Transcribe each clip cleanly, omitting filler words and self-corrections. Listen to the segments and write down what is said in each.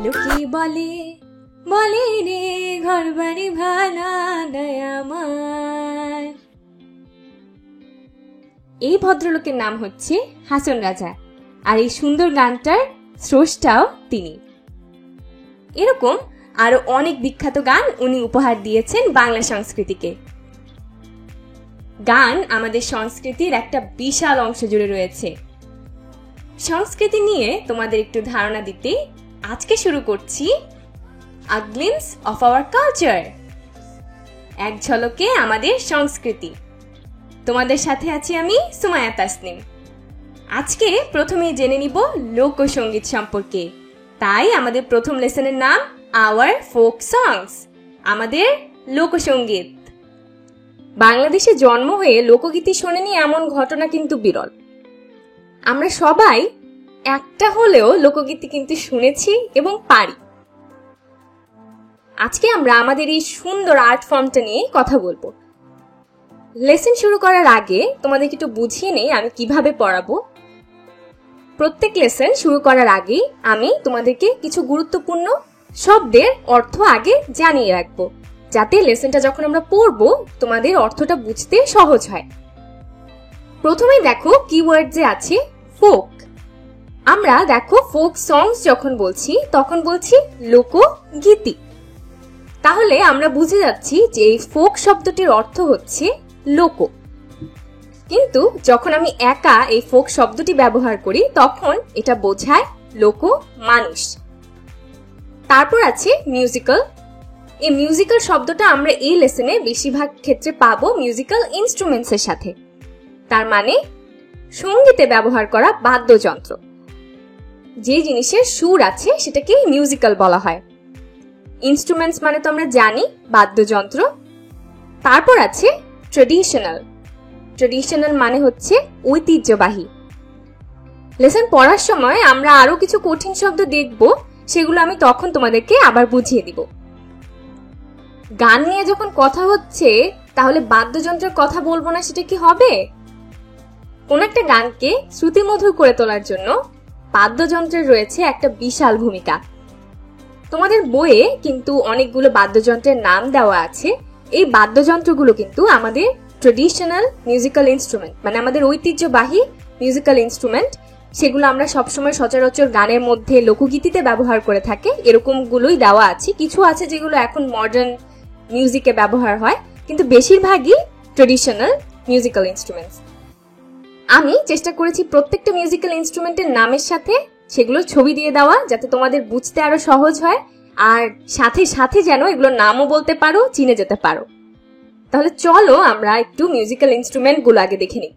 লোকে বলে বলে রে ঘর বাড়ি ভাড়া দেয় আমার। এই ভদ্রলোকের নাম হচ্ছে হাসন রাজা, আর এই সুন্দর গানটার স্রষ্টাও তিনি। এরকম আরো অনেক বিখ্যাত গান উনি উপহার দিয়েছেন বাংলা সংস্কৃতিকে। গান আমাদের সংস্কৃতির একটা বিশাল অংশ জুড়ে রয়েছে। সংস্কৃতি নিয়ে তোমাদের একটু ধারণা দিতে আজকে শুরু করছি আ গ্লিম্পস অফ আওয়ার কালচার, এক ঝলকে আমাদের সংস্কৃতি। তোমাদের সাথে আছি আমি সুমাইয়া তাসনিম। আজকে প্রথমেই জেনে নিব লোকসঙ্গীত সম্পর্কে। তাই আমাদের প্রথম লেসনের নাম আওয়ার ফোক সংস, আমাদের লোকসঙ্গীত। বাংলাদেশে জন্ম হয়ে লোকগীতি শোনেনি এমন ঘটনা কিন্তু বিরল। আমরা সবাই একটা হলেও লোকগীতি কিন্তু শুনেছি এবং পারি। আজকে আমরা আমাদের এই সুন্দর আর্ট ফর্মটা নিয়ে কথা বলবো। লেসন শুরু করার আগে তোমাদেরকে একটু বুঝিয়ে নেই আমি কিভাবে পড়াবো। প্রত্যেক লেসন শুরু করার আগে আমি তোমাদেরকে কিছু গুরুত্বপূর্ণ শব্দের অর্থ আগে জানিয়ে রাখবো, যাতে লেসনটা যখন আমরা পড়বো তোমাদের অর্থটা বুঝতে সহজ হয়। প্রথমেই দেখো কিওয়ার্ড যে আছে ফোক। আমরা দেখো ফোক সংস যখন বলছি তখন বলছি লোকগীতি। তাহলে আমরা বুঝে যাচ্ছি যে এই ফোক শব্দটির অর্থ হচ্ছে লোক। কিন্তু যখন আমি একা এই ফোক শব্দটি ব্যবহার করি তখন এটা বোঝায় লোক মানুষ। তারপর আছে মিউজিক্যাল। এই মিউজিক্যাল শব্দটা আমরা এই লেসনে বেশিরভাগ ক্ষেত্রে পাবো মিউজিক্যাল ইনস্ট্রুমেন্টস এর সাথে। তার মানে সঙ্গীতে ব্যবহার করা বাদ্যযন্ত্র। যে জিনিসের সুর আছে সেটাকে মিউজিক্যাল বলা হয়। ইনস্ট্রুমেন্টস মানে তো আমরা জানি বাদ্যযন্ত্র। তারপর আছে ট্রেডিশনাল। ট্রেডিশনাল মানে হচ্ছে ঐতিহ্যবাহী। লেসন পড়ার সময় আমরা আরো কিছু কঠিন শব্দ দেখব, সেগুলো আমি তখন তোমাদেরকে আবার বুঝিয়ে দিব। গান নিয়ে যখন কথা হচ্ছে তাহলে বাদ্যযন্ত্রের কথা বলবো না, সেটা কি হবে? কোন একটা গানকে শ্রুতিমধুর করে তোলার জন্য বাদ্যযন্ত্রের রয়েছে একটা বিশাল ভূমিকা। তোমাদের বইয়ে কিন্তু অনেকগুলো বাদ্যযন্ত্রের নাম দেওয়া আছে। এই বাদ্যযন্ত্রগুলো কিন্তু আমাদের ট্রেডিশনাল মিউজিক্যাল ইনস্ট্রুমেন্ট, মানে আমাদের ঐতিহ্যবাহী মিউজিক্যাল ইনস্ট্রুমেন্ট। সেগুলো আমরা সবসময় সচরাচর গানের মধ্যে লোকগীতিতে ব্যবহার করে থাকি, এরকম গুলোই দেওয়া আছে। কিছু আছে যেগুলো এখন মডার্ন মিউজিকে ব্যবহার হয়, কিন্তু বেশিরভাগই ট্রেডিশনাল মিউজিক্যাল ইনস্ট্রুমেন্টস। আমি চেষ্টা করেছি প্রত্যেকটা মিউজিক্যাল ইনস্ট্রুমেন্টের নামের সাথে সেগুলোর ছবি দিয়ে দেওয়া, যাতে তোমাদের বুঝতে আরো সহজ হয়, আর সাথে সাথে যেন এগুলোর নামও বলতে পারো, চিনে যেতে পারো। তাহলে চলো আমরা একটু মিউজিক্যাল ইনস্ট্রুমেন্ট গুলো আগে দেখে নিই।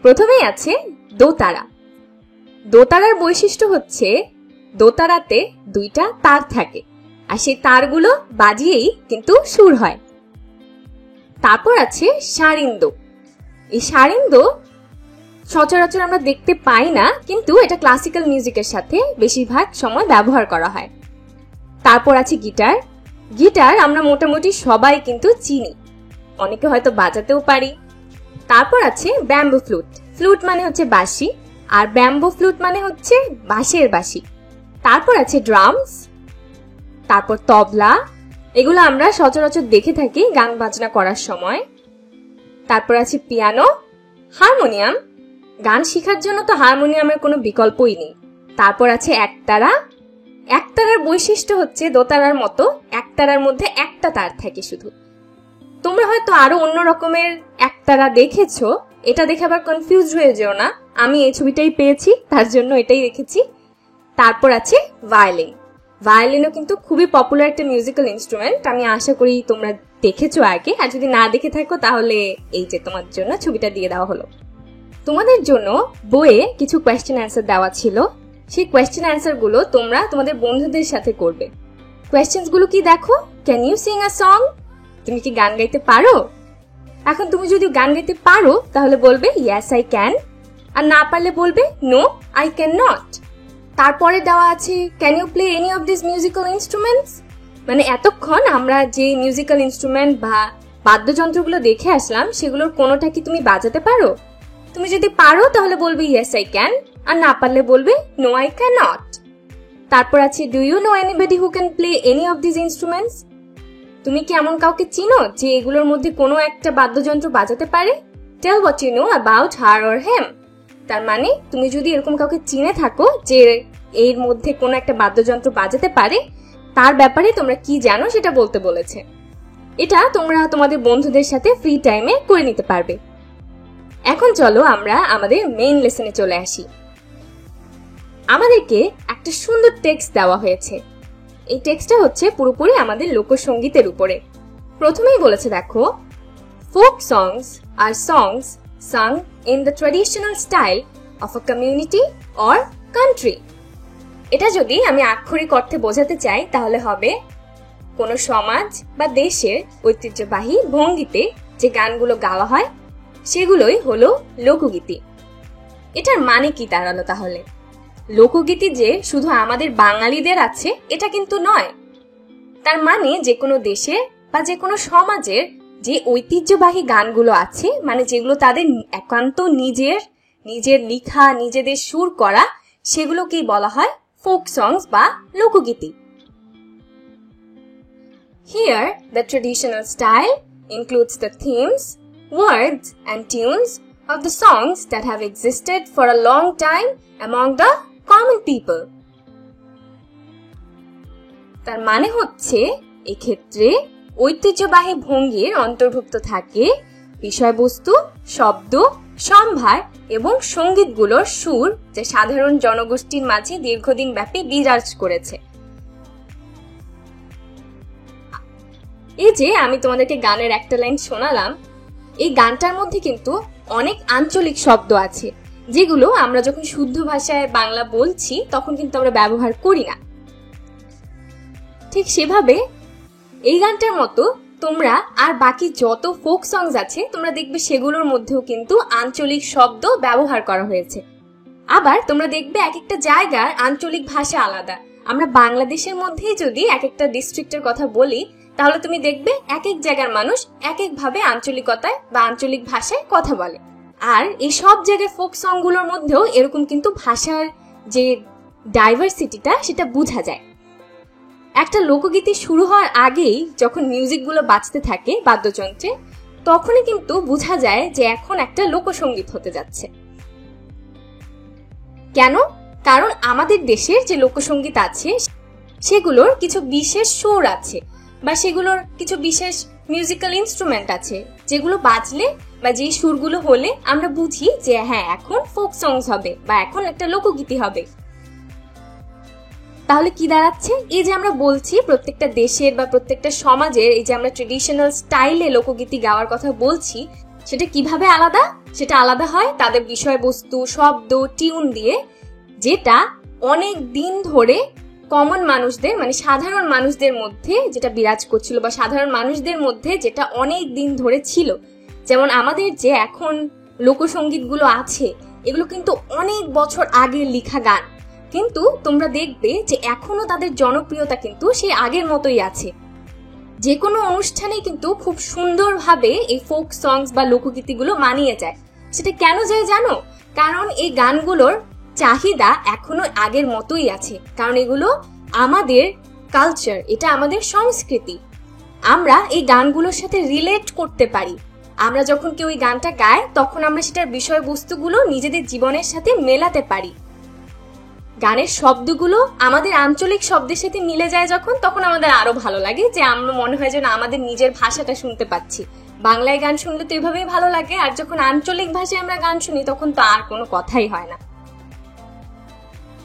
প্রথমেই আছে দোতারা। দোতারার বৈশিষ্ট্য হচ্ছে দোতারাতে দুইটা তার থাকে, আর সেই তারগুলো বাজিয়েই কিন্তু সুর হয়। তারপর আছে সারিন্দো। এই সারিন্দো সচরাচর আমরা দেখতে পাই না, কিন্তু এটা ক্লাসিক্যাল মিউজিকের সাথে বেশিরভাগ সময় ব্যবহার করা হয়। তারপর আছে গিটার। গিটার আমরা মোটামুটি সবাই কিন্তু চিনি, অনেকে হয়তো বাজাতেও পারি। তারপর আছে ব্যাম্বো ফ্লুট। ফ্লুট মানে হচ্ছে বাঁশি, আর ব্যাম্বো ফ্লুট মানে হচ্ছে বাঁশের বাঁশি। তারপর আছে ড্রামস, তারপর তবলা। এগুলো আমরা সচরাচর দেখে থাকি গান বাজনা করার সময়। তারপর আছে পিয়ানো, হারমোনিয়াম। গান শেখার জন্য তো হারমোনিয়ামের কোনো বিকল্পই নেই। তারপর আছে একতারা। একতারার বৈশিষ্ট্য হচ্ছে দোতারার মতো একতারার মধ্যে একটা তার থাকে শুধু। তোমরা হয়তো আরো অন্য রকমের একতারা দেখেছো, এটা দেখে আবার কনফিউজ হয়ে যেও না, আমি এই ছবিটাই পেয়েছি তার জন্য এটাই রেখেছি। তারপর আছে ভায়োলিন। ভায়োলিনও কিন্তু খুবই পপুলার একটা মিউজিক্যাল ইনস্ট্রুমেন্ট, আমি আশা করি তোমরা দেখেছো আগে, আর যদি না দেখে থাকো তাহলে এই যে তোমার জন্য ছবিটা দিয়ে দেওয়া হলো। তোমাদের জন্য বইয়ে কিছু কোয়েশ্চেন অ্যান্সার দেওয়া ছিল, সেই কোয়েশ্চেন অ্যান্সার গুলো তোমরা তোমাদের বন্ধুদের সাথে করবে। কোয়েশ্চেন্স গুলো কি দেখো, can you sing a song? তুমি কি গান গাইতে পারো? এখন তুমি যদি গান গাইতে পারো তাহলে বলবে ইয়েস আই ক্যান, আর না পারলে বলবে নো আই ক্যান নট। তারপরে দেওয়া আছে can you play any of this musical instruments, মানে এতক্ষণ আমরা যে মিউজিক্যাল ইনস্ট্রুমেন্ট বা বাদ্যযন্ত্রগুলো দেখে আসলাম সেগুলোর কোনোটা কি তুমি বাজাতে পারো? তুমি যদি পারো তাহলে বলবে ইয়েস আই ক্যান, আর না পারলে বলবে নো আই ক্যান নট। তারপর আছে do you know anybody who can play any of this instruments? তুমি কি এমন কাউকে চিনো যে এগুলোর মধ্যে কোনো একটা বাদ্যযন্ত্র বাজাতে পারে? Tell what you know about her or him. তার মানে তুমি যদি এরকম কাউকে চিনে থাকো যে এর মধ্যে কোনো একটা বাদ্যযন্ত্র বাজাতে পারে, তার ব্যাপারে তোমরা কি জানো সেটা বলতে বলেছে। এটা তোমরা তোমাদের বন্ধুদের সাথে ফ্রি টাইমে করে নিতে পারবে। এখন চলো আমরা আমাদের মেইন লেসনে চলে আসি। আমাদেরকে একটা সুন্দর টেক্সট দেওয়া হয়েছে। এই টেক্সটটা হচ্ছে পুরোপুরি আমাদের লোকসঙ্গীতের উপরে। প্রথমেই বলেছে দেখো, folk songs are songs sung in the traditional style of a community or country. এটা যদি আমি আক্ষরিক অর্থে বোঝাতে চাই তাহলে হবে কোনো সমাজ বা দেশের ঐতিহ্যবাহী ভঙ্গিতে যে গানগুলো গাওয়া হয় সেগুলোই হলো লোকগীতি। এটার মানে কি দাঁড়ালো তাহলে? লোকগীতি যে শুধু আমাদের বাঙালিদের আছে এটা কিন্তু নয়। তার মানে যে কোনো দেশে বা যে কোনো সমাজের যে ঐতিহ্যবাহী গানগুলো আছে, মানে যেগুলো তাদের একান্ত নিজের লিখা, নিজেদের সুর করা, সেগুলোকেই বলা হয় ফোক সংস বা লোকগীতি। Here, the traditional style includes the themes, words and tunes of the songs that have existed for a long time among the common people. তার মানে হচ্ছে এক্ষেত্রে ঐতিহ্যবাহী ভঙ্গির অন্তর্ভুক্ত থাকে বিষয়বস্তু, শব্দ, সম্ভার এবং সঙ্গীতগুলোর সুর যা সাধারণ জনগোষ্ঠীর মাঝে দীর্ঘদিন ব্যাপী বিরাজ করেছে। এই যে আমি তোমাদেরকে গানের একটা লাইন শোনালাম, এই গানটার মধ্যে কিন্তু অনেক আঞ্চলিক শব্দ আছে যেগুলো আমরা যখন শুদ্ধ ভাষায় বাংলা বলছি তখন কিন্তু আমরা ব্যবহার করি না। ঠিক সেভাবে এই গানটার মতো তোমরা আর বাকি যত ফোক সংস আছে তোমরা দেখবে সেগুলোর মধ্যেও কিন্তু আঞ্চলিক শব্দ ব্যবহার করা হয়েছে। আবার তোমরা দেখবে এক একটা জায়গার আঞ্চলিক ভাষা আলাদা। আমরা বাংলাদেশের মধ্যেই যদি এক একটা ডিস্ট্রিক্টের কথা বলি তাহলে তুমি দেখবে এক এক জায়গার মানুষ এক এক ভাবে আঞ্চলিকতায় বা আঞ্চলিক ভাষায় কথা বলে। আর এই সব জায়গার ফোক সংগুলোর মধ্যেও এরকম কিন্তু ভাষার যে ডাইভার্সিটিটা সেটা বোঝা যায়। একটা লোকগীতি শুরু হওয়ার আগেই যখন মিউজিকগুলো বাজতে থাকে বাদ্যযন্ত্রে, তখনই কিন্তু বোঝা যায় যে এখন একটা লোকসঙ্গীত হতে যাচ্ছে। কেন? কারণ আমাদের দেশের যে লোকসঙ্গীত আছে সেগুলোর কিছু বিশেষ সুর আছে বা সেগুলোর কিছু বিশেষ মিউজিক্যাল ইনস্ট্রুমেন্ট আছে যেগুলো বাজলে বা যে সুরগুলো হলে আমরা বুঝি যে হ্যাঁ এখন ফোক সংস হবে বা এখন একটা লোকগীতি হবে। তাহলে কি দাঁড়াচ্ছে? এই যে আমরা বলছি প্রত্যেকটা দেশের বা প্রত্যেকটা সমাজের এই যে আমরা ট্রেডিশনাল স্টাইলে লোকগীতি গাওয়ার কথা বলছি, সেটা কিভাবে আলাদা? সেটা আলাদা হয় তাদের বিষয়বস্তু, শব্দ, টিউন দিয়ে, যেটা অনেক দিন ধরে কমন মানুষদের মানে সাধারণ মানুষদের মধ্যে যেটা বিরাজ করছিল বা সাধারণ মানুষদের মধ্যে যেটা অনেক দিন ধরে ছিল। যেমন আমাদের যে এখন লোকসঙ্গীতগুলো আছে এগুলো কিন্তু অনেক বছর আগে লেখা গান, কিন্তু তোমরা দেখবে যে এখনো তাদের জনপ্রিয়তা কিন্তু সেই আগের মতোই আছে। যে কোনো অনুষ্ঠানে কিন্তু খুব সুন্দরভাবে এই ফোক সংস বা লোকগীতিগুলো মানিয়ে যায়। সেটা কেন যায় জানো? কারণ এই গানগুলোর চাহিদা এখনো আগের মতোই আছে, কারণ এগুলো আমাদের কালচার, এটা আমাদের সংস্কৃতি। আমরা এই গানগুলোর সাথে রিলেট করতে পারি। আমরা যখন কেউ এই গানটা গায় তখন আমরা সেটার বিষয়বস্তুগুলো নিজেদের জীবনের সাথে মেলাতে পারি। গানের শব্দগুলো আমাদের আঞ্চলিক শব্দের সাথে মিলে যায় যখন, তখন আমাদের আরো ভালো লাগে, যে আমরা মনে হয় যেন আমাদের নিজের ভাষাটা শুনতে পাচ্ছি। বাংলায় গান শুনলে তো এভাবেই ভালো লাগে, আর যখন আঞ্চলিক ভাষায় আমরা গান শুনি তখন তো আর কোনো কথাই হয় না।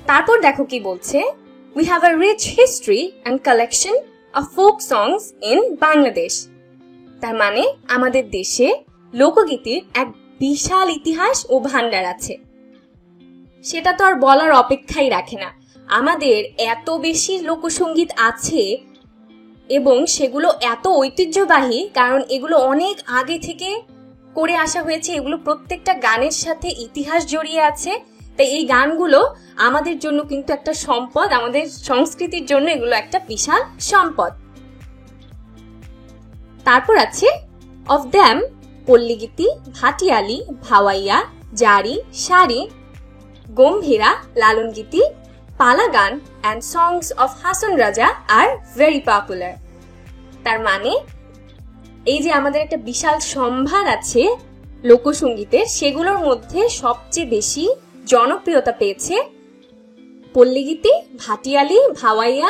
তারপর দেখো কি বলছে, we have a rich history and collection of folk songs in Bangladesh. তার মানে আমাদের দেশে লোকগীতির এক বিশাল ইতিহাস ও ভান্ডার আছে। সেটা তো আর বলার অপেক্ষাই রাখে না। আমাদের এত বেশি লোকসঙ্গীত আছে এবং সেগুলো এত ঐতিহ্যবাহী, কারণ এগুলো অনেক আগে থেকে করে আসা হয়েছে। এগুলো প্রত্যেকটা গানের সাথে ইতিহাস জড়িয়ে আছে। তাই এই গানগুলো আমাদের জন্য কিন্তু একটা সম্পদ, আমাদের সংস্কৃতির জন্য এগুলো একটা বিশাল সম্পদ। তারপর আছে অফ দ্যাম পল্লীগীতি, ভাটিয়ালি, ভাওয়াইয়া, জারি, শাড়ি, গম্ভীরা, লালন গীতি, পালা গান and songs of Hason Raja are very popular. তার মানে এই যে আমাদের একটা বিশাল সম্ভার আছে লোকসঙ্গীতের, সেগুলোর মধ্যে সবচেয়ে বেশি জনপ্রিয়তা পেয়েছে পল্লীগীতি, ভাটিয়ালি, ভাওয়াইয়া,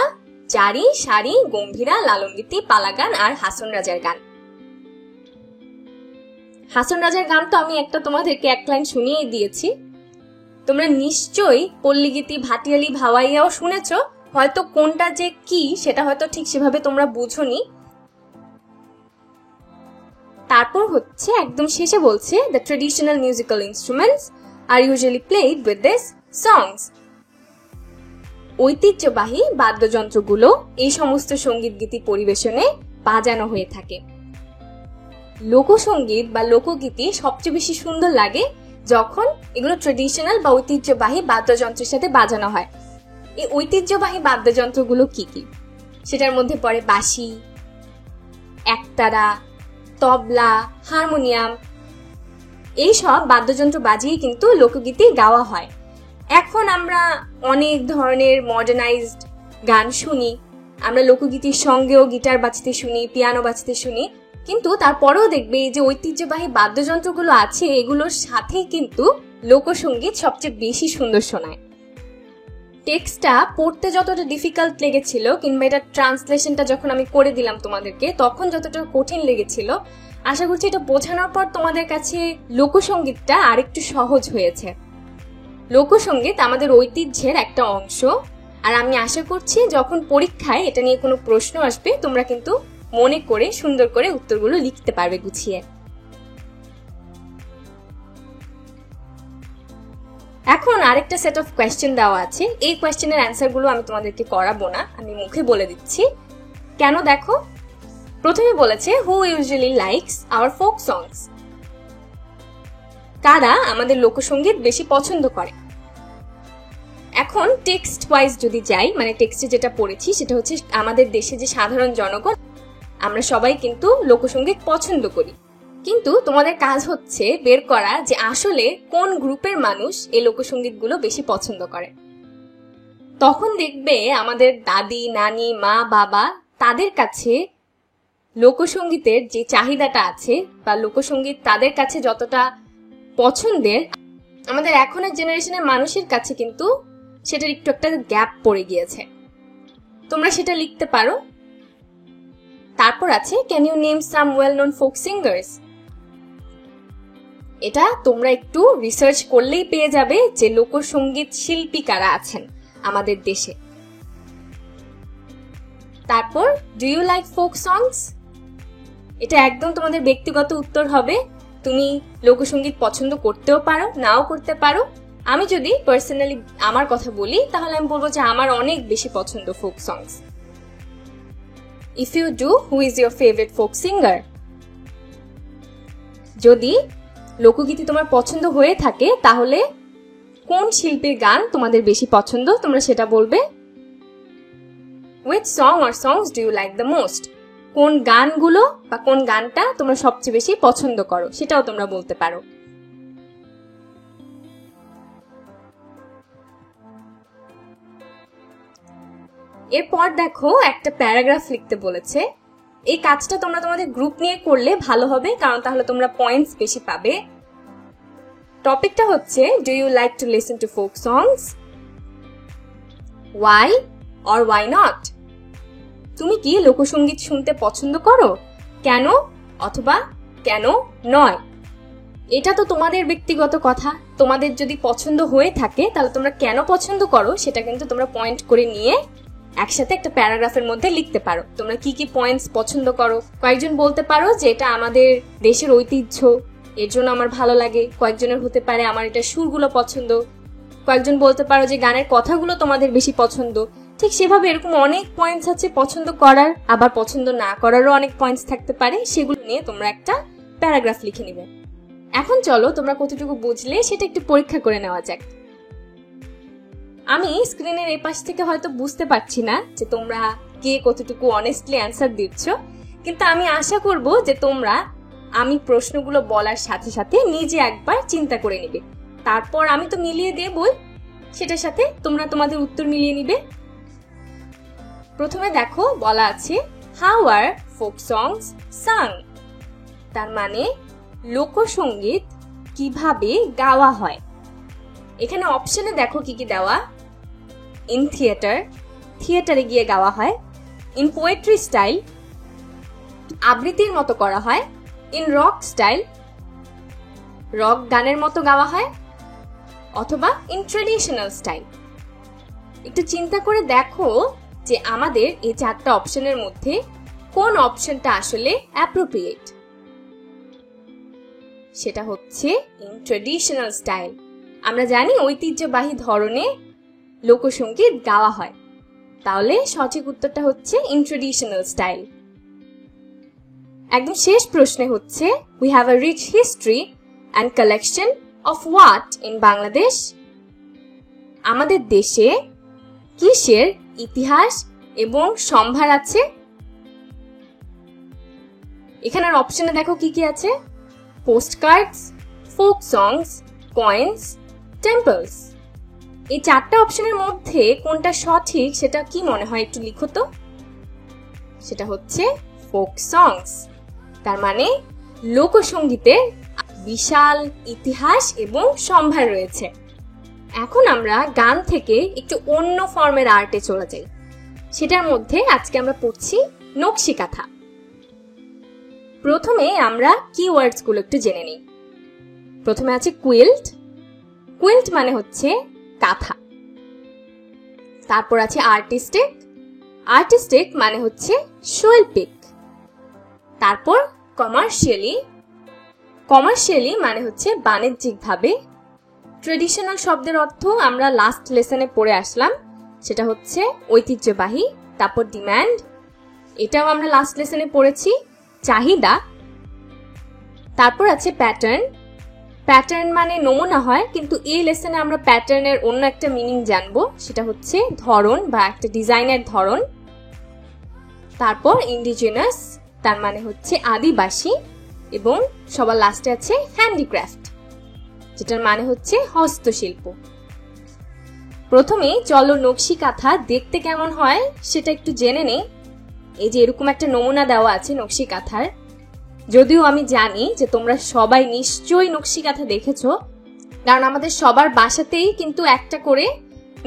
জারি, শাড়ি, গম্ভীরা, লালন গীতি, পালা গান আর হাসন রাজার গান। হাসন রাজার গান তো আমি একটা তোমাদেরকে এক লাইন শুনিয়ে দিয়েছি। তোমরা নিশ্চয়ই পল্লীগীতি, ভাটিয়ালি, ভাওয়াইয়াও শুনেছ, হয়তো কোনটা যে কি সেটা হয়তো ঠিক সেভাবে তোমরা বুঝোনি। তারপর হচ্ছে একদম শেষে বলছে the traditional musical instruments are usually played with these songs. ঐতিহ্যবাহী বাদ্যযন্ত্রগুলো এই সমস্ত সঙ্গীত গীতি পরিবেশনে বাজানো হয়ে থাকে। লোকসঙ্গীত বা লোকগীতি সবচেয়ে বেশি সুন্দর লাগে যখন এগুলো ট্রেডিশনাল বা ঐতিহ্যবাহী বাদ্যযন্ত্রের সাথে বাজানো হয়। এই ঐতিহ্যবাহী বাদ্যযন্ত্রগুলো কি কি? সেটার মধ্যে পড়ে বাঁশি, একতারা, তবলা, হারমোনিয়াম। এইসব বাদ্যযন্ত্র বাজিয়ে কিন্তু লোকগীতি গাওয়া হয়। এখন আমরা অনেক ধরনের মডার্নাইজড গান শুনি, আমরা লোকগীতির সঙ্গেও গিটার বাজতে শুনি, পিয়ানো বাজতে শুনি, কিন্তু তারপরেও দেখবে এই যে ঐতিহ্যবাহী বাদ্যযন্ত্রগুলো আছে এগুলোর সাথে কিন্তু লোকসঙ্গীত সবচেয়ে বেশি সুন্দর শোনায়। টেক্সটটা পড়তে যতটা ডিফিকাল্ট লেগেছিল কিংবা এটা ট্রান্সলেশনটা যখন আমি করে দিলাম তোমাদেরকে তখন যতটা কঠিন লেগেছিল, আশা করছি এটা বোঝানোর পর তোমাদের কাছে লোকসঙ্গীতটা আরেকটু সহজ হয়েছে। লোকসঙ্গীত আমাদের ঐতিহ্যের একটা অংশ, আর আমি আশা করছি যখন পরীক্ষায় এটা নিয়ে কোনো প্রশ্ন আসবে তোমরা কিন্তু মনে করে সুন্দর করে উত্তরগুলো লিখতে পারবে গুছিয়ে। এখন আরেকটা সেট অফ কোয়েশ্চেন দেওয়া আছে। এই কোয়েশ্চেনের অ্যান্সার গুলো আমি তোমাদেরকে করাবো না, আমি মুখে বলে দিচ্ছি। কেন দেখো, প্রথমে বলেছে হু ইউজুয়ালি লাইকস আওয়ার ফোক সংস, কারা আমাদের লোকসঙ্গীত বেশি পছন্দ করে। এখন টেক্সট ওয়াইজ যদি যাই, মানে টেক্সটে যেটা পড়েছি সেটা হচ্ছে আমাদের দেশে যে সাধারণ জনগণ আমরা সবাই কিন্তু লোকসঙ্গীত পছন্দ করি, কিন্তু তোমাদের কাজ হচ্ছে বের করা যে আসলে কোন গ্রুপের মানুষ এই লোকসঙ্গীতগুলো বেশি পছন্দ করে। তখন দেখবে আমাদের দাদি, নানি, মা, বাবা তাদের কাছে লোকসঙ্গীতের যে চাহিদাটা আছে বা লোকসঙ্গীত তাদের কাছে যতটা পছন্দের, আমাদের এখনের জেনারেশনের মানুষের কাছে কিন্তু সেটার একটু একটা গ্যাপ পড়ে গিয়েছে। তোমরা সেটা লিখতে পারো। তারপর আছে can you name some well known folk singers. এটা তোমরা একটু রিসার্চ করলেই পেয়ে যাবে যে লোকসঙ্গীত শিল্পী কারা আছেন আমাদের দেশে। তারপর ডু ইউ লাইক ফোক সংস, এটা একদম তোমাদের ব্যক্তিগত উত্তর হবে। তুমি লোকসঙ্গীত পছন্দ করতেও পারো, নাও করতে পারো। আমি যদি পার্সোনালি আমার কথা বলি তাহলে আমি বলবো যে আমার অনেক বেশি পছন্দ folk songs. If you do, who is your favourite folk singer. যদি লোকগীতি তোমার পছন্দ হয়ে থাকে তাহলে কোন শিল্পীর গান তোমাদের বেশি পছন্দ তোমরা সেটা বলবে। Which song or songs do you like the most? কোন গানগুলো বা কোন গানটা তোমরা সবচেয়ে বেশি পছন্দ করো সেটাও তোমরা বলতে পারো। এরপর দেখো একটা প্যারাগ্রাফ লিখতে বলেছে। এই কাজটা তোমরা তোমাদের গ্রুপ নিয়ে করলে ভালো হবে, কারণ তাহলে তোমরা পয়েন্টস বেশি পাবে। টপিকটা হচ্ছে do you like to listen to folk songs, why or why not. তুমি কি লোকসঙ্গীত শুনতে পছন্দ করো, কেন অথবা কেন নয়। এটা তো তোমাদের ব্যক্তিগত কথা, তোমাদের যদি পছন্দ হয়ে থাকে তাহলে তোমরা কেন পছন্দ করো সেটা কিন্তু তোমরা পয়েন্ট করে নিয়ে একসাথে একটা প্যারাগ্রাফের মধ্যে লিখতে পারো। তোমরা কি কি পয়েন্টস পছন্দ করো, কয়েকজন বলতে পারো যে এটা আমাদের দেশের ঐতিহ্য এর জন্য আমার ভালো লাগে, কয়েকজনের হতে পারে আমার এটা সুরগুলো পছন্দ, কয়েকজন বলতে পারো যে গানের কথাগুলো তোমাদের বেশি পছন্দ। ঠিক সেভাবে এরকম অনেক পয়েন্টস আছে পছন্দ করার, আবার পছন্দ না করারও অনেক পয়েন্টস থাকতে পারে, সেগুলো নিয়ে তোমরা একটা প্যারাগ্রাফ লিখে নিবে। এখন চলো তোমরা কতটুকু বুঝলে সেটা একটু পরীক্ষা করে নেওয়া যাক। আমি স্ক্রিনের এই পাশ থেকে হয়তো বুঝতে পারছি না যে তোমরা কে কতটুকু অনেস্টলি অ্যান্সার দিচ্ছ, কিন্তু আমি আশা করব যে তোমরা আমি প্রশ্নগুলো বলার সাথে সাথে নিজে একবার চিন্তা করে নিবে, তারপর আমি তো মিলিয়ে দেবই, সেটার সাথে তোমরা তোমাদের উত্তর মিলিয়ে নিবে। প্রথমে দেখো বলা আছে হাউ আর ফোক সংস সাং, তার মানে লোকসঙ্গীত কিভাবে গাওয়া হয়। এখানে অপশনে দেখো কি কি দেওয়া, ইন থিয়েটার, থিয়েটারে গিয়ে গাওয়া হয়, ইন পোয়েট্রি স্টাইল, আবৃত্তির মতো করা হয়, ইন রক স্টাইল, রক গানের মতো গাওয়া হয়, অথবা ইন ট্রেডিশনাল স্টাইল। একটু চিন্তা করে দেখো যে আমাদের এই 4টা অপশনের মধ্যে কোন অপশনটা আসলে অ্যাপ্রোপ্রিয়েট। সেটা হচ্ছে ইন ট্রেডিশনাল স্টাইল। আমরা জানি ঐতিহ্যবাহী ধরনে লোকসঙ্গীত গাওয়া হয়, তাহলে সঠিক উত্তরটা হচ্ছে ইন ট্রেডিশনাল স্টাইল। একদম শেষ প্রশ্নে হচ্ছে we have a rich history and collection of what in Bangladesh. আমাদের দেশে কিসের ইতিহাস এবং সম্ভার আছে? এখানের অপশনে দেখো কি কি আছে, পোস্ট কার্ডস, ফোক সংস, কয়েন্স, টেম্পলস। এই 4টা অপশনের মধ্যে কোনটা সঠিক সেটা কি মনে হয় একটু লিখো তো। সেটা হচ্ছে ফোক সংস, তার মানে লোকসঙ্গীতের বিশাল ইতিহাস এবং সম্ভার রয়েছে। এখন আমরা গান থেকে একটু অন্য ফর্মের আর্টে চলে যাই, সেটার মধ্যে আজকে আমরা পড়ছি নকশিকাঁথা। প্রথমে আমরা কিওয়ার্ডস গুলো একটু জেনে নিই। প্রথমে আছে কুইল্ট, কুইল্ট মানে হচ্ছে কাঁথা। তারপর আছে আর্টিস্টিক, আর্টিস্টিক মানে হচ্ছে শৈল্পিক। তারপর কমার্শিয়ালি, কমার্শিয়ালি মানে হচ্ছে বাণিজ্যিকভাবে। ট্রেডিশনাল শব্দের অর্থ আমরা লাস্ট লেসনে পড়ে আসলাম, সেটা হচ্ছে ঐতিহ্যবাহী। তারপর ডিম্যান্ড, এটাও আমরা লাস্ট লেসনে পড়েছি, চাহিদা। তারপর আছে প্যাটার্ন, প্যাটার্ন মানে নমুনা হয়, কিন্তু এই লেসনে আমরা প্যাটার্নের অন্য একটা মিনিং জানবো, সেটা হচ্ছে ধরন বা একটা ডিজাইনের ধরন। তারপর ইন্ডিজিনাস, তার মানে হচ্ছে আদিবাসী। এবং সবার লাস্টে আছে হ্যান্ডিক্রাফট, যেটার মানে হচ্ছে হস্তশিল্প। প্রথমেই চলো নকশিকাঁথা দেখতে কেমন হয় সেটা একটু জেনে নেই। এই যে এরকম একটা নমুনা দেওয়া আছে নকশিকাঁথার, যদিও আমি জানি যে তোমরা সবাই নিশ্চয়ই নকশিকাঁথা দেখেছো, কারণ আমাদের সবার বাসাতেই কিন্তু একটা করে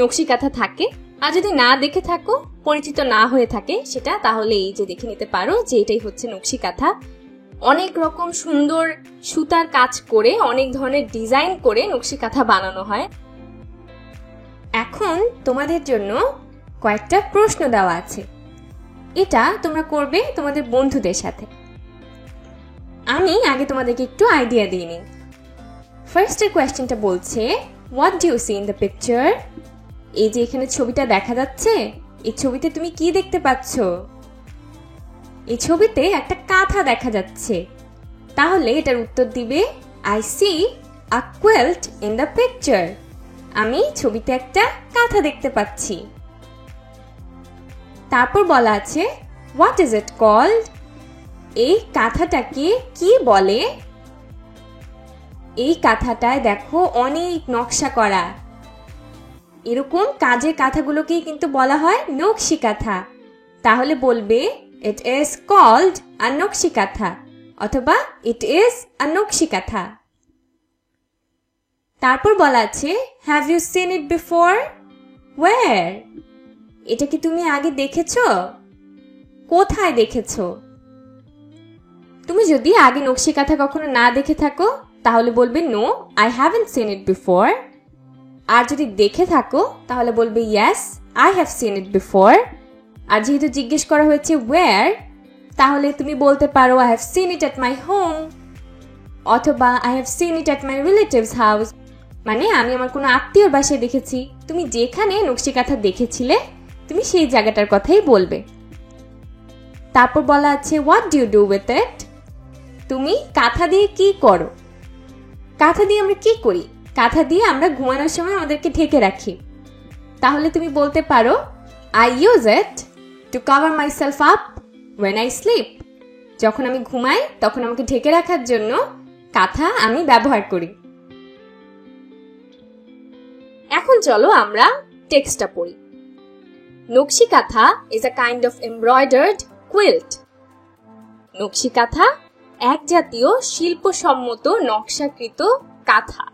নকশিকাঁথা থাকে। আর যদি না দেখে থাকো, পরিচিত না হয়ে থাকে সেটা, তাহলে এই যে দেখে নিতে পারো যে এটাই হচ্ছে নকশিকাঁথা। অনেক রকম সুন্দর সুতার কাজ করে অনেক ধরনের ডিজাইন করে নকশিকাঁথা বানানো হয়। এখন তোমাদের জন্য কয়েকটা প্রশ্ন দেওয়া আছে, এটা তোমরা করবে তোমাদের বন্ধুদের সাথে। আমি আগে তোমাদেরকে একটু আইডিয়া দিয়ে নিই। ফার্স্টের কোয়েশ্চেনটা বলছে what do you see in the picture. এই যে এখানে ছবিটা দেখা যাচ্ছে, এই ছবিতে তুমি কি দেখতে পাচ্ছ? এই ছবিতে একটা কাঁথা দেখা যাচ্ছে, তাহলে এটার উত্তর দিবে I C a quilt in the picture. আমি ছবিতে একটা কাঁথা দেখতে পাচ্ছি। তারপর বলা আছে হোয়াট ইজ ইট কল্ড। এই কাঁথাটাকে কি বলে? এই কাঁথাটায় দেখো অনেক নকশা করা, এরকম কাজের কাঁথাগুলোকেই কিন্তু বলা হয় নকশিকাঁথা। তাহলে বলবে it is called a nakshi kantha অথবা ইট ইজ আ নকশিকাঁথা। তারপর বলা আছে have you seen it before. Where, এটা কি তুমি আগে দেখেছো? কোথায় দেখেছো? তুমি যদি আগে নকশিকাঁথা কখনো না দেখে থাকো তাহলে বলবে no, I haven't seen it before. আর যদি দেখে থাকো তাহলে বলবে yes, I have seen it before. আর যেহেতু জিজ্ঞেস করা হয়েছে ওয়্যার, তাহলে তুমি বলতে পারো I have seen it at my home অথবা I have seen it at my relatives house, মানে আমি আমার কোনো আত্মীয়র বাসায় দেখেছি। তুমি যেখানে নকশিকাঁথা দেখেছিলে তুমি সেই জায়গাটার কথাই বলবে। তারপর বলা আছে what do you do with it. তুমি কাঁথা দিয়ে কি করো? কাঁথা দিয়ে আমরা কি করি? কাঁথা দিয়ে আমরা ঘুমানোর সময় আমাদেরকে ঢেকে রাখি। তাহলে তুমি বলতে পারো I use it to cover myself up when I sleep. যখন আমি ঘুমাই তখন আমাকে ঢেকে রাখার জন্য কাঁথা আমি ব্যবহার করি। এখন চলো আমরা টেক্সটটা পড়ি। নকশি কাঁথা is a kind of embroidered quilt. নকশি কাঁথা এক জাতীয় শিল্পসম্মত নকশাকৃত কাঁথা।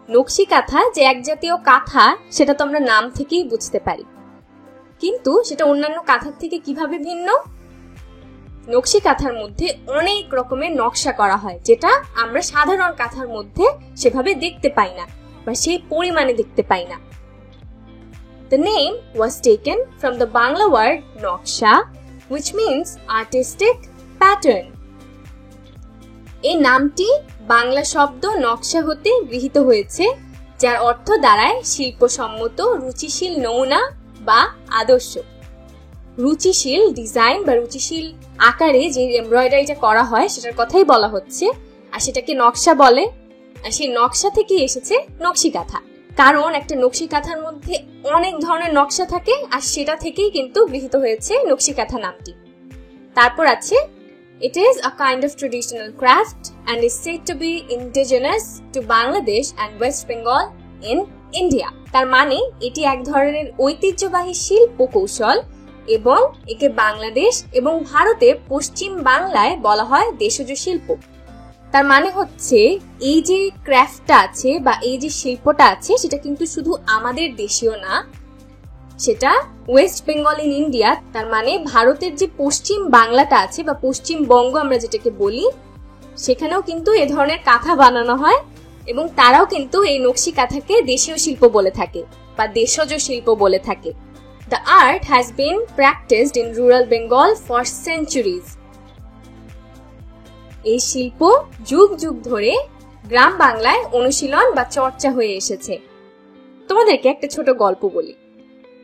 নকশি কাঁথা যে এক জাতীয় কাঁথা সেটা তো আমরা নাম থেকেই বুঝতে পারি, কিন্তু সেটা অন্যান্য কাঁথার থেকে কিভাবে ভিন্ন? নকশি কাঁথার মধ্যে অনেক রকমের নকশা করা হয়, যেটা আমরা সাধারণ কাঁথার মধ্যে সেভাবে দেখতে পাই না বা সেই পরিমাণে দেখতে পাই না। The name was taken from the Bangla word noksha, which means artistic pattern. এই নামটি বাংলা শব্দ নকশা হতে গৃহীত হয়েছে, যার অর্থ দাঁড়ায় শিল্পসম্মত রুচিশীল নমুনা বা আদর্শ। রুচিশীল ডিজাইন বা রুচিশীল আকারে যে এমব্রয়ডারিটা করা হয় সেটার কথাই বলা হচ্ছে, আর সেটাকে নকশা বলে। আর সেই নকশা থেকে এসেছে নকশি কাঁথা, কারণ একটা নকশি কাঁথার মধ্যে অনেক ধরনের নকশা থাকে, আর সেটা থেকেই কিন্তু গৃহীত হয়েছে নকশি কাঁথা নামটি। তারপর আছে it is a kind of traditional craft and is said to be indigenous to Bangladesh and West Bengal in India. তার মানে এটি এক ধরনের ঐতিহ্যবাহী শিল্প কৌশল এবং একে বাংলাদেশ এবং ভারতের পশ্চিম বাংলায় বলা হয় দেশজ শিল্প। তার মানে হচ্ছে এই যে ক্রাফটটা আছে বা এই যে শিল্পটা আছে সেটা কিন্তু শুধু আমাদের দেশীয় না, সেটা ওয়েস্ট বেঙ্গল ইন ইন্ডিয়া, তার মানে ভারতের যে পশ্চিম বাংলাটা আছে বা পশ্চিমবঙ্গ আমরা যেটাকে বলি, সেখানেও কিন্তু এ ধরনের কাঁথা বানানো হয় এবং তারাও কিন্তু এই নকশি কাঁথাকে দেশীয় শিল্প বলে থাকে বা দেশজ শিল্প বলে থাকে। The art has been practiced in rural Bengal for centuries. এই শিল্প যুগ যুগ ধরে গ্রাম বাংলায় অনুশীলন বা চর্চা হয়ে এসেছে। তোমাদেরকে একটা ছোট গল্প বলি।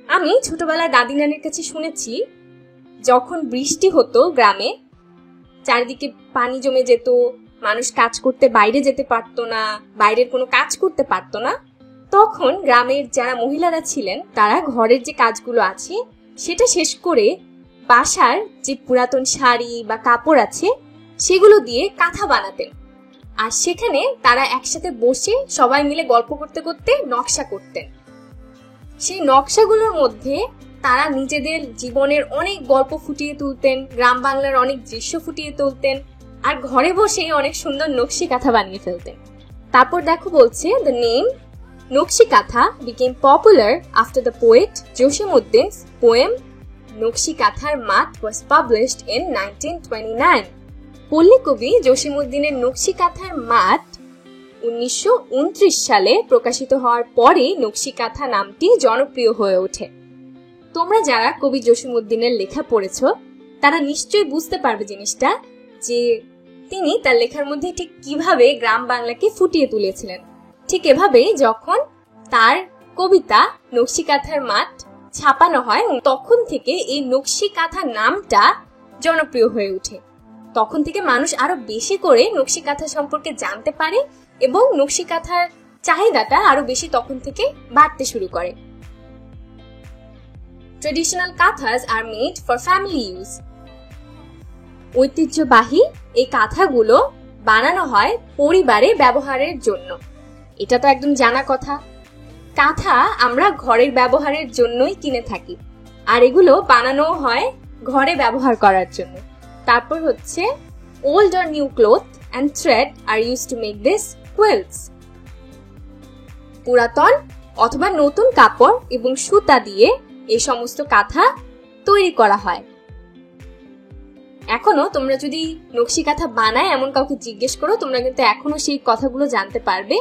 আমি ছোটবেলায় দাদি নানির কাছে শুনেছি, যখন বৃষ্টি হতো গ্রামে, চারিদিকে পানি জমে যেত, মানুষ কাজ করতে বাইরে যেতে পারতো না, বাইরের কোনো কাজ করতে পারতো না, তখন গ্রামের যারা মহিলারা ছিলেন তারা ঘরের যে কাজগুলো আছে সেটা শেষ করে বাসার যে পুরাতন শাড়ি বা কাপড় আছে সেগুলো দিয়ে কাঁথা বানাতেন, আর সেখানে তারা একসাথে বসে সবাই মিলে গল্প করতে করতে নকশা করতেন। সেই নকশাগুলোর মধ্যে তারা নিজেদের জীবনের অনেক গল্প ফুটিয়ে তুলতেন, গ্রাম বাংলার অনেক দৃশ্য ফুটিয়ে তুলতেন, আর ঘরে বসে অনেক সুন্দর নকশি কাঁথা বানিয়ে ফেলতেন। তারপর দেখো বলছে, the name নকশি কাঁথা became popular after the poet Joshimuddin's poem নকশি কাঁথার মাত was published in 1929. পল্লী কবি জসিমউদ্দিনের নকশি কাঁথার মাত 1929 সালে প্রকাশিত হওয়ার পরে নকশি কাঁথা নামটি জনপ্রিয় হয়ে ওঠে। তোমরা যারা কবি জসিমউদ্দিনের লেখা পড়েছো তারা নিশ্চয়ই বুঝতে পারবে জিনিসটা, যে তিনি তার লেখার মধ্যে ঠিক কিভাবে গ্রাম বাংলাকে ফুটিয়ে তুলেছিলেন। ঠিক এভাবেই যখন তার কবিতা নকশি কাঁথার মাত ছাপানো হয়, তখন থেকে এই নকশি কাঁথা নামটা জনপ্রিয় হয়ে ওঠে। তখন থেকে মানুষ আরো বেশি করে নকশি কাঁথা সম্পর্কে জানতে পারে এবং নকশি কাঁথার চাহিদাটা আরো বেশি তখন থেকে বাড়তে শুরু করে। Traditional kathas are made for family use. ঐতিহ্যবাহী এই কাঁথাগুলো বানানো হয় পরিবারে ব্যবহারের জন্য। এটা তো একদম জানা কথা। কাঁথা আমরা ঘরের ব্যবহারের জন্যই কিনে থাকি, আর এগুলো বানানো হয় ঘরে ব্যবহার করার জন্য। তারপর হচ্ছে old or new cloth and thread are used to make this quilts. পুরাতন অথবা নতুন কাপড় এবং সুতা দিয়ে এই সমস্ত কাঁথা তৈরি করা হয়। এখনো তোমরা যদি নকশি কাঁথা বানায় এমন কাউকে জিজ্ঞেস করো, তোমরা কিন্তু এখনো সেই কথাগুলো জানতে পারবে।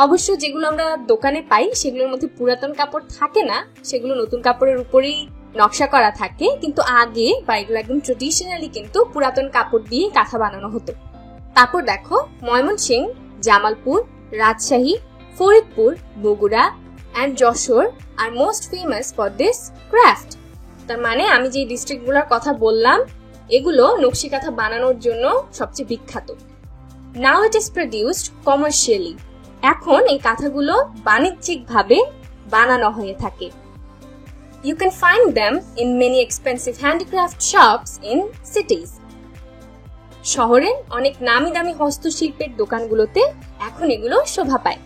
অবশ্য যেগুলো আমরা দোকানে পাই সেগুলোর মধ্যে পুরাতন কাপড় থাকে না, সেগুলো নতুন কাপড়ের উপরেই নকশা করা থাকে, কিন্তু আগে বা এগুলো একদম ট্রেডিশনালি কিন্তু পুরাতন কাপড় দিয়ে কাঁথা বানানো হতো। তারপর দেখো, Mymensingh, Jamalpur, Rajshahi, Faridpur, Bogura and Jessore are most famous for this craft. তার মানে আমি যে ডিস্ট্রিক্টগুলোর কথা বললাম এগুলো নকশি কাঁথা বানানোর জন্য সবচেয়ে বিখ্যাত। Now it is produced commercially. এখন এই কাঁথাগুলো বাণিজ্যিকভাবে বানানো হয়ে থাকে। You can find them in many expensive handicraft shops in cities. শহরের অনেক নামি দামি হস্তশিল্পের দোকানগুলোতে এখন এগুলো শোভা পায়।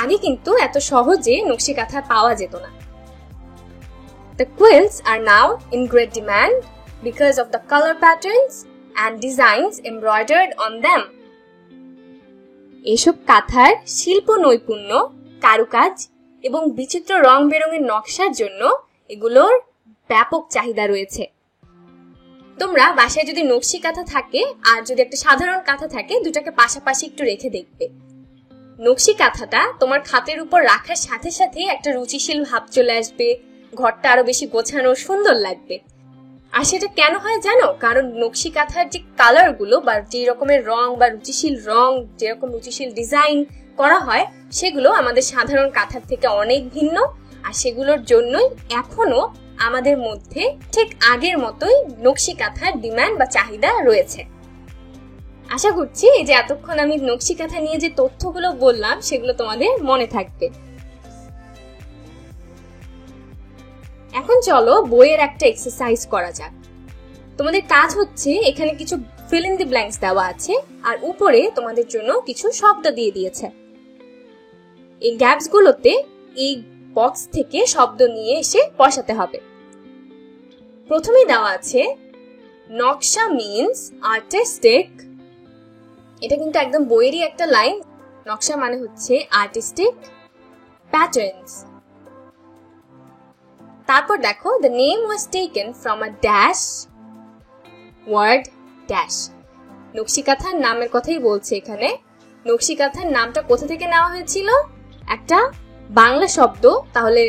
আগে কিন্তু এত সহজে নকশি কাঁথা পাওয়া যেত না। The quilts are now in great demand because of the color patterns and designs embroidered on them. এসব কাঁথার শিল্প নৈপুণ্য, কারুকাজ এবং বিচিত্র রং বেরঙের নকশার জন্য এগুলোর ব্যাপক চাহিদা রয়েছে। তোমরা বাসায় যদি নকশি কাঁথা থাকে আর যদি একটা সাধারণ কাঁথা থাকে, দুটাকে পাশাপাশি একটু রেখে দেখবে। নকশি কাঁথাটা তোমার খাটের উপর রাখার সাথে সাথে একটা রুচিশীল ভাব চলে আসবে, ঘরটা আরো বেশি গোছানো সুন্দর লাগবে। আর সেটা কেন হয় জানো? কারণ নকশি কাঁথার যে কালার গুলো বা যে রকমের রং বা রুচিশীল রং, যেরকম রুচিশীল ডিজাইন করা হয়, সেগুলো আমাদের সাধারণ কাঁথার থেকে অনেক ভিন্ন। আর সেগুলোর জন্যই এখনো আমাদের মধ্যে ঠিক আগের মতোই নকশি কাঁথার ডিমান্ড বা চাহিদা রয়েছে। আশা করছি এই যে এতক্ষণ আমি নকশি কাঁথা নিয়ে যে তথ্যগুলো বললাম সেগুলো তোমাদের মনে থাকবে। এখন চলো বইয়ের একটা এক্সারসাইজ করা যাক। তোমাদের কাজ হচ্ছে, এখানে কিছু ফিল ইন দি ব্ল্যাঙ্কস দেওয়া আছে আর উপরে তোমাদের জন্য কিছু শব্দ দিয়ে দিয়েছে। এই গ্যাপস গুলোতে এই বক্স থেকে শব্দ নিয়ে এসে বসাতে হবে। প্রথমে দেওয়া আছে নকশা মিন্স আর্টিস্টিক। এটা কিন্তু একদম বইয়েরই একটা লাইন। নকশা মানে হচ্ছে আর্টিস্টিক প্যাটার্নস। তারপর দেখো, the name was taken from a dash word dash. নকশি কাঁথার নামের কথাই বলছে এখানে। নকশি কাঁথার নামটা কোথা থেকে নেওয়া হয়েছিল? একটা বাংলা শব্দ। তাহলে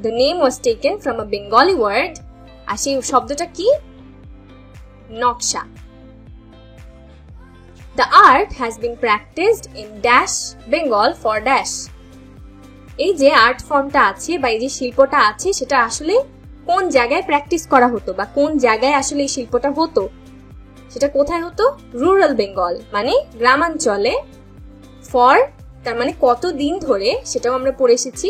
the name was taken from a Bengali word, আর সেই শব্দটা কি? নকশা। The art has been practiced in dash Bengal for dash. এই যে আর্ট ফর্মটা আছে বা এই যে শিল্পটা আছে, সেটা আসলে কোন জায়গায় প্র্যাকটিস করা হতো বা কোন জায়গায় আসলে এই শিল্পটা হতো, সেটা কোথায় হতো? রুরাল বেঙ্গল, মানে গ্রামাঞ্চলে। ফর তার মানে কতদিন ধরে, সেটাও আমরা পড়ে এসেছি।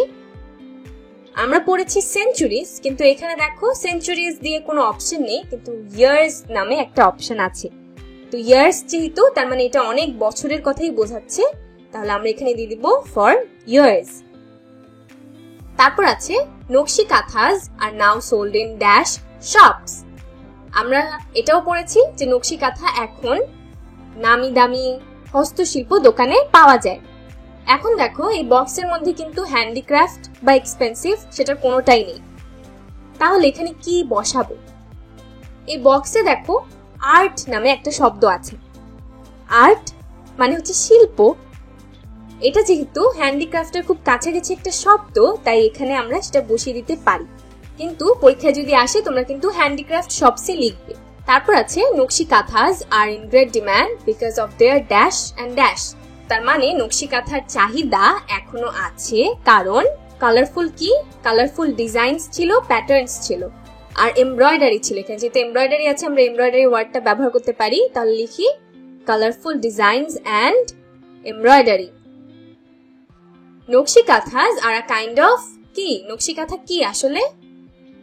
আমরা পড়েছি সেঞ্চুরিজ, কিন্তু এখানে দেখো সেঞ্চুরিজ দিয়ে কোনো অপশন নেই, কিন্তু ইয়ার্স নামে একটা অপশন আছে। তো ইয়ার্স যেহেতু, তার মানে এটা অনেক বছরের কথাই বোঝাচ্ছে, তাহলে আমরা এখানে দিয়ে দিব ফর ইয়ার্স। তারপর আছে নকশি কাঁথাস আর নাও সোল্ড ইন ড্যাশ শপস। আমরা এটাও পড়েছি যে নকশি কাঁথা এখন নামি দামি হস্তশিল্প দোকানে পাওয়া যায়। এখন দেখো এই বক্সের মধ্যে কিন্তু হ্যান্ডিক্রাফট বা এক্সপেন্সিভ সেটার কোনোটাই নেই। তাহলে এখানে কি বসাবো? এই বক্সে দেখো আর্ট নামে একটা শব্দ আছে। আর্ট মানে হচ্ছে শিল্প। এটা যেহেতু হ্যান্ডিক্রাফটের খুব কাছাকাছি একটা শব্দ, তাই এখানে আমরা সেটা বসিয়ে দিতে পারি। কিন্তু পরীক্ষায় যদি আসে তোমরা কিন্তু হ্যান্ডিক্রাফট শপসে লিখবে। তারপর আছে Nakshi kanthas are in great demand because of their dash and dash. তার মানে নকশি কাঁথার চাহিদা এখনো আছে কারণ কালারফুল কি? কালারফুল ডিজাইনস ছিল, প্যাটার্নস ছিল আর এমব্রয়ডারি ছিল। এখানে যেহেতু এমব্রয়ডারি আছে, আমরা এমব্রয়ডারি ওয়ার্ডটা ব্যবহার করতে পারি। তাহলে লিখি কালারফুল ডিজাইনস অ্যান্ড এমব্রয়ডারি। নকশি কাঁথাস আর আ কাইন্ড অফ কি? নকশি কাঁথা কি আসলে?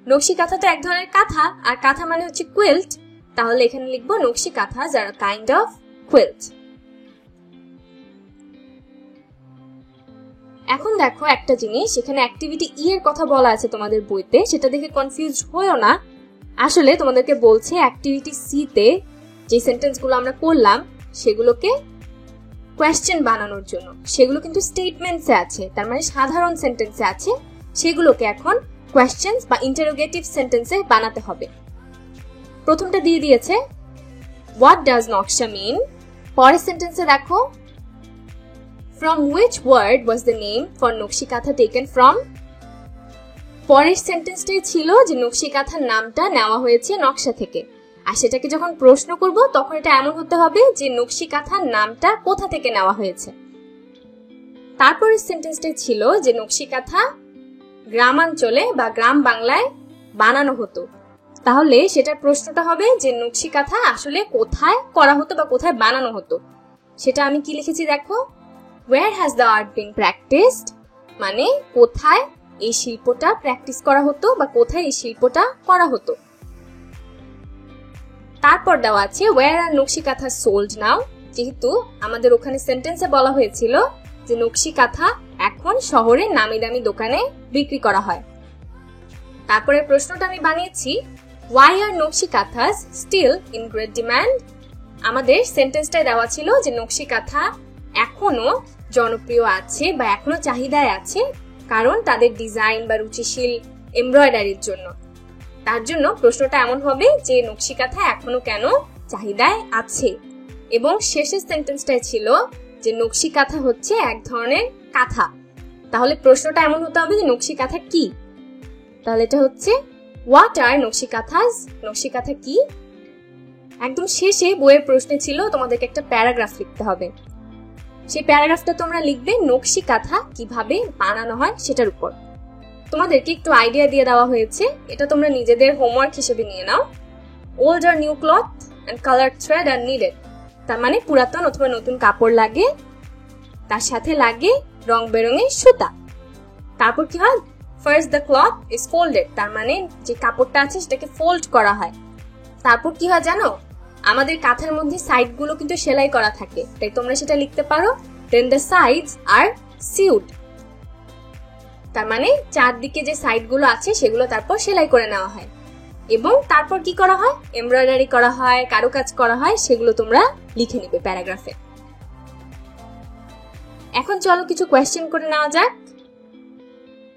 নকশি কাঁথা তো এক ধরনের কাঁথা, আর কাঁথা মানে হচ্ছে কুইল্ট। তাহলে এখানে লিখবো নকশি কাঁথাস আর আ কাইন্ড অফ কুইল্ট। এখন দেখো একটা জিনিস, এখানে অ্যাক্টিভিটি ই এর কথা বলা আছে তোমাদের বইতে, সেটা দেখে কনফিউজ হয়ো না। আসলে তোমাদেরকে বলছে অ্যাক্টিভিটি সি তে যে সেন্টেন্সগুলো আমরা করলাম সেগুলোকে কোয়েশ্চেন বানানোর জন্য। সেগুলো কিন্তু স্টেটমেন্টসে আছে, তার মানে সাধারণ সেন্টেন্সে আছে। সেগুলোকে এখন কোয়েশ্চেন্স বা ইন্টারোগেটিভ সেন্টেন্সে বানাতে হবে। প্রথমটা দিয়ে দিয়েছে হোয়াট ডাজ নকশা মিন। পরের সেন্টেন্সে দেখো from which word was the name for নকশি কাঁথা taken from। পরের সেন্টেন্সটাই ছিল যে নকশি কাঁথার নামটা নেওয়া হয়েছে নকশা থেকে। আর সেটাকে যখন প্রশ্ন করব তখন এটা এমন হতে হবে যে নকশি কাঁথার নামটা কোথা থেকে নেওয়া হয়েছে। তারপরের সেন্টেন্সটাই ছিল যে নকশি কাঁথা গ্রামাঞ্চলে বা গ্রাম বাংলায় বানানো হতো। তাহলে সেটার প্রশ্নটা হবে যে নকশি কাঁথা আসলে কোথায় করা হতো বা কোথায় বানানো হতো। সেটা আমি কি লিখেছি দেখো, where has the art been practiced, মানে কোথায় এই শিল্পটা প্র্যাকটিস করা হতো বা কোথায় এই শিল্পটা করা হতো। তারপর দেওয়া আছে ওয়্যার আর নকশি কাঁথা সোল্ড নাও, যেহেতু আমাদের ওখানে সেন্টেন্সে বলা হয়েছিল যে নকশি কাঁথা এখন শহরে নামি দামি দোকানে বিক্রি করা হয়। তারপরে প্রশ্নটা আমি বানিয়েছি why are নকশি kanthas still in great demand. আমাদের সেন্টেন্সটায় দেওয়া ছিল যে নকশি কাঁথা এখনো জনপ্রিয় আছে বা এখনো চাহিদায় আছে কারণ তাদের ডিজাইন বা রুচিশীল এমব্রয়ডারির জন্য। তার জন্য প্রশ্নটা এমন হবে যে নকশি কাঁথা এখনো কেন চাহিদায় আছে, এবং শেষের সেন্টেন্সটায় ছিল যে নকশি কাঁথা হচ্ছে এক ধরনের কাঁথা। তাহলে প্রশ্নটা এমন হতে হবে যে নকশি কাঁথা কি। তাহলে এটা হচ্ছে হোয়াট আর নকশি কাঁথাস, নকশি কাঁথা কি। একদম শেষে বইয়ের প্রশ্নে ছিল তোমাদেরকে একটা প্যারাগ্রাফ লিখতে হবে। সেই প্যারাগ্রাফটা তোমরা লিখবে নকশি কাঁথা কিভাবে বানানো হয় সেটার উপর। তোমাদেরকে একটু আইডিয়া দিয়ে দেওয়া হয়েছে, এটা তোমরা নিজেদের হোমওয়ার্ক হিসেবে নিয়ে নাও। ওল্ড আর new cloth and colour thread are needed, তার মানে পুরাতন অথবা নতুন কাপড় লাগে, তার সাথে লাগে রং বেরঙের সুতা। তারপর কি হয়, first the cloth is folded, তার মানে যে কাপড়টা আছে সেটাকে ফোল্ড করা হয়। তারপর কি হয় জানো, আমাদের কাঁথার মধ্যে সাইড গুলো কিন্তু সেলাই করা থাকে, তাই তোমরা সেটা লিখতে পারো দেন দ্য সাইডস আর সিউড, তার মানে চারদিকে যে সাইড গুলো আছে সেগুলো তারপর সেলাই করে নেওয়া হয়। এবং তারপর কি করা হয়, এমব্রয়ডারি করা হয়, কারুকাজ করা হয়, সেগুলো তোমরা লিখে নিবে প্যারাগ্রাফে। এখন চলো কিছু কোয়েশ্চেন করে নেওয়া যাক।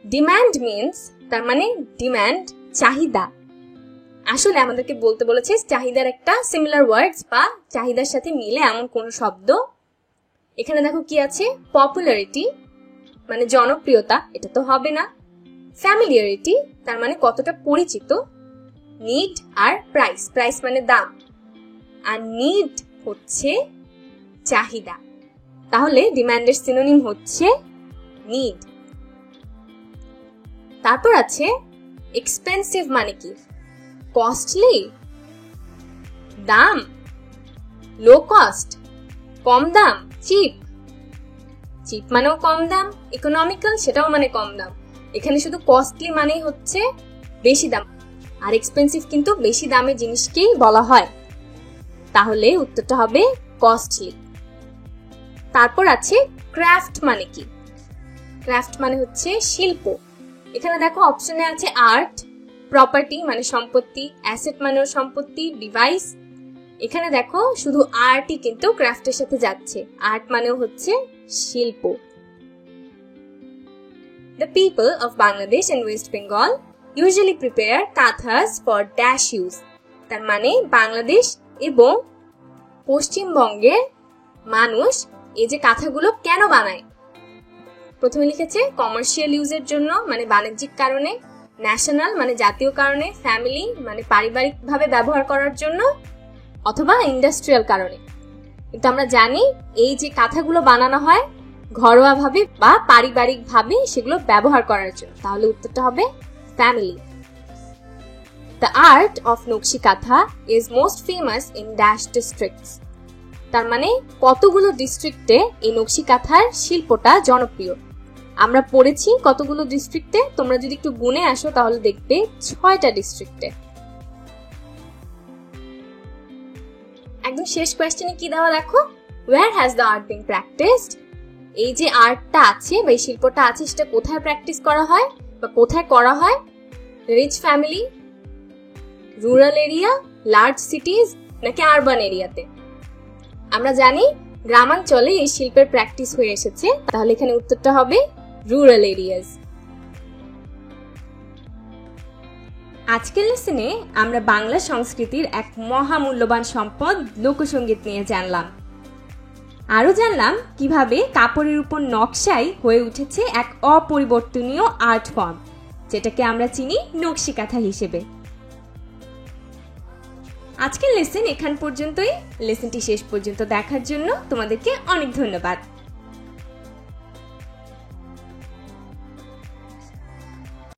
ডিমান্ড মিন্স, তার মানে ডিমান্ড চাহিদা। আসলে আমাদেরকে বলতে বলেছে চাহিদার একটা সিমিলার ওয়ার্ডস বা চাহিদার সাথে মিলে এমন কোন শব্দ। এখানে দেখো কি আছে, পপুলারিটি মানে জনপ্রিয়তা, এটা তো হবে না। ফ্যামিলিয়ারিটি তার মানে কতটা পরিচিত। নিড আর প্রাইস, প্রাইস মানে দাম, আর নিড হচ্ছে চাহিদা। তাহলে ডিমান্ডের সিনোনিম হচ্ছে নিড। তারপর আছে এক্সপেন্সিভ মানে কি, কস্টলি, দাম, লো কস্ট, কম দাম, চিপ। চিপ মানেও কম দাম, ইকোনমিক্যাল সেটাও মানে কম দাম। এখানে শুধু কস্টলি মানেই হচ্ছে বেশি দাম, আর এক্সপেন্সিভ কিন্তু বেশি দামে জিনিসকেই বলা হয়। তাহলে উত্তরটা হবে কস্টলি। তারপর আছে ক্রাফট মানে কি, ক্রাফট মানে হচ্ছে শিল্প। এখানে দেখো অপশনে আছে আর্ট, প্রপার্টি মানে সম্পত্তি, অ্যাসেট মানেও সম্পত্তি, ডিভাইস। এখানে দেখো শুধু আর্টই কিন্তু ক্রাফটের সাথে যাচ্ছে, আর্ট মানেও হচ্ছে শিল্প। The people of Bangladesh and West Bengal usually prepare kathas for dash use, তার মানে বাংলাদেশ এবং পশ্চিমবঙ্গের মানুষ এই যে কাঁথাগুলো কেন বানায়। প্রথমে লিখেছে কমার্শিয়াল ইউজের জন্য মানে বাণিজ্যিক কারণে, ন্যাশনাল মানে জাতীয় কারণে, ফ্যামিলি মানে পারিবারিক ভাবে ব্যবহার করার জন্য, অথবা ইন্ডাস্ট্রিয়াল কারণে। কিন্তু আমরা জানি এই যে কাঁথাগুলো বানানো হয় ঘরোয়া ভাবে বা পারিবারিক ভাবে সেগুলো ব্যবহার করার জন্য। তাহলে উত্তরটা হবে ফ্যামিলি। The art of নকশি কাঁথা is most famous in dash districts, তার মানে কতগুলো ডিস্ট্রিক্টে এই নকশি কাঁথার শিল্পটা জনপ্রিয়। আমরা পড়েছি কতগুলো ডিস্ট্রিক্টে, তোমরা যদি একটু গুনে আসো তাহলে দেখবে 6টা ডিস্ট্রিক্টে। একদম শেষ কোয়েশ্চেনে কি দেওয়া দেখো, where has the art been practiced? এই যে আর্টটা আছে বা এই শিল্পটা আছে সেটা কোথায় প্র্যাকটিস করা হয় বা কোথায় করা হয়? Rich family, rural area, large cities নাকি আরবান এরিয়াতে? আমরা জানি গ্রামাঞ্চলে এই শিল্পের প্র্যাকটিস হয়ে এসেছে, তাহলে এখানে উত্তরটা হবে রুরাল এরিয়াজ। আজকের লেসনে আমরা বাংলা সংস্কৃতির এক মহামূল্যবান সম্পদ লোকসঙ্গীত নিয়ে জানলাম। আরো জানলাম কিভাবে কাপড়ের উপর নকশাই হয়ে উঠেছে এক অপরিবর্তনীয় আর্ট ফর্ম, যেটাকে আমরা চিনি নকশি কাঁথা হিসেবে। আজকের লেসন এখান পর্যন্তই। লেসনটি শেষ পর্যন্ত দেখার জন্য তোমাদেরকে অনেক ধন্যবাদ।